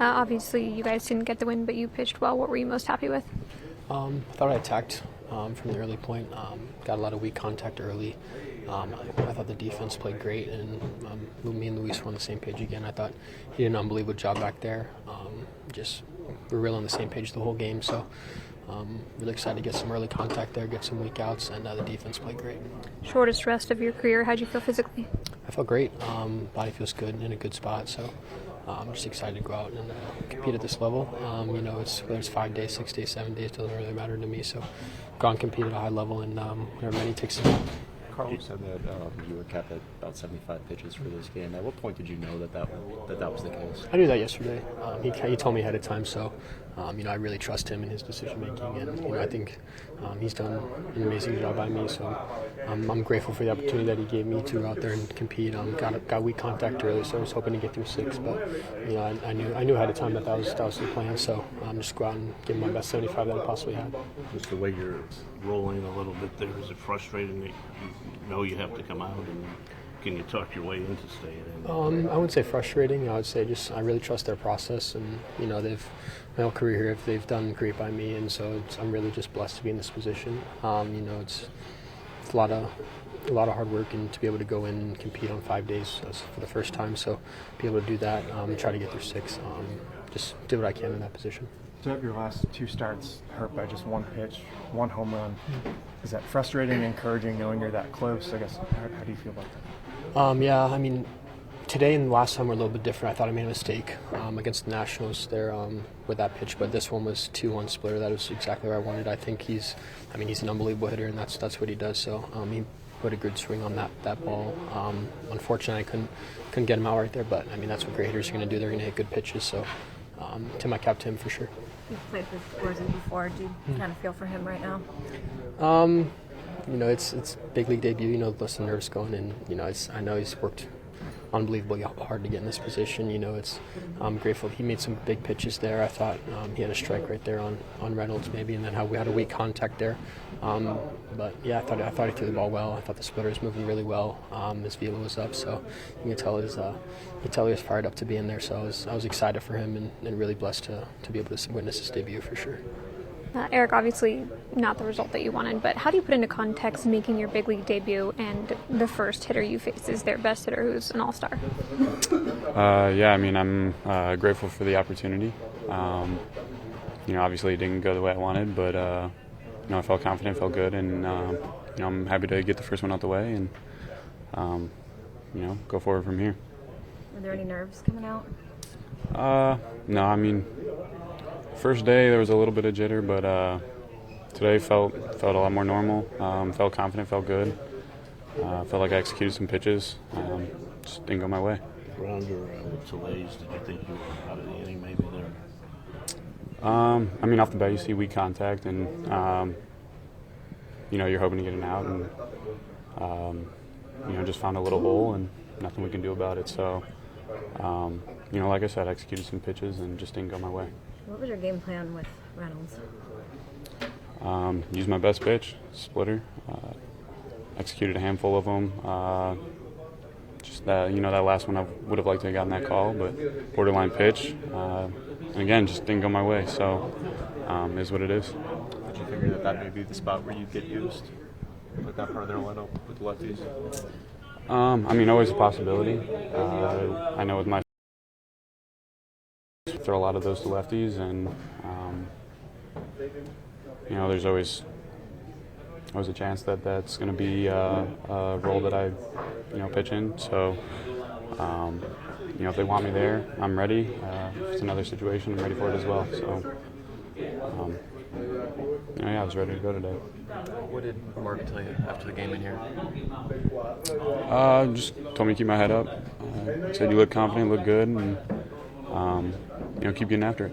Obviously, you guys didn't get the win, but you pitched well. What were you most happy with? I thought I attacked from the early point. Got a lot of weak contact early. I thought the defense played great, and me and Luis were on the same page again. I thought he did an unbelievable job back there. We're really on the same page the whole game, so really excited to get some early contact there, get some weak outs, and the defense played great. Shortest rest of your career, how'd you feel physically? I felt great. Body feels good, in a good spot, so I'm just excited to go out and compete at this level. Whether it's 5 days, 6 days, 7 days, doesn't really matter to me. So go out and compete at a high level, and whatever many takes it. Carlos said that you were capped at about 75 pitches for this game. At what point did you know that was the case? I knew that yesterday. He told me ahead of time, so I really trust him in his decision making, and I think he's done an amazing job by me. So I'm grateful for the opportunity that he gave me to go out there and compete. Got weak contact early, so I was hoping to get through 6, but I knew ahead of time that was the plan. So just go out and give my best 75 that I possibly had. Just the way you're rolling a little bit there, is it frustrating that you know you have to come out, and can you talk your way into staying in? I wouldn't say frustrating. I would say just I really trust their process, and they've my whole career here they've done great by me, and so I'm really just blessed to be in this position. It's a lot of hard work, and to be able to go in and compete on 5 days for the first time, so be able to do that, try to get through 6, just do what I can in that position. To have your last 2 starts hurt by just 1 pitch, 1 home run, is that frustrating, encouraging, knowing you're that close? I guess, how do you feel about that? Today and the last time were a little bit different. I thought I made a mistake against the Nationals there with that pitch, but this one was 2-1 splitter. That was exactly where I wanted. I think he's an unbelievable hitter, and that's what he does. So he put a good swing on that ball. Unfortunately, I couldn't get him out right there, but that's what great hitters are going to do. They're going to hit good pitches. So Tim, I capped him for sure. You've played with Orze before. Do you kind of feel for him right now? It's big league debut. Less the nerves going, and I know he's worked unbelievably hard to get in this position. I'm grateful he made some big pitches there. I thought he had a strike right there on Reynolds maybe, and then how we had a weak contact there. But yeah, I thought he threw the ball well. I thought the splitter was moving really well. His velo was up, so you can tell he was fired up to be in there. So I was excited for him, and really blessed to be able to witness his debut for sure. Eric, obviously not the result that you wanted, but how do you put into context making your big league debut and the first hitter you face is their best hitter who's an all-star? I'm grateful for the opportunity. Obviously it didn't go the way I wanted, but I felt confident, felt good, and I'm happy to get the first one out the way and go forward from here. Were there any nerves coming out? No, first day there was a little bit of jitter, but today felt a lot more normal. Felt confident, felt good. Felt like I executed some pitches. Just didn't go my way. Rounder with delays, did you think you were out of the inning maybe there? Off the bat you see weak contact, and you're hoping to get an out, and just found a little hole and nothing we can do about it. So like I said, I executed some pitches and just didn't go my way. What was your game plan with Reynolds? Used my best pitch, splitter. Executed a handful of them. Just that last one I would have liked to have gotten that call, but borderline pitch. And again, just didn't go my way. So is what it is. Did you figure that may be the spot where you get used? Like that part of their lineup with the lefties? Always a possibility. I know with my throw a lot of those to lefties, and there's always a chance that that's going to be a role that I pitch in. So if they want me there, I'm ready. If it's another situation, I'm ready for it as well. So I was ready to go today. What did Mark tell you after the game in here? Just told me to keep my head up. Said you look confident, look good, and keep getting after it.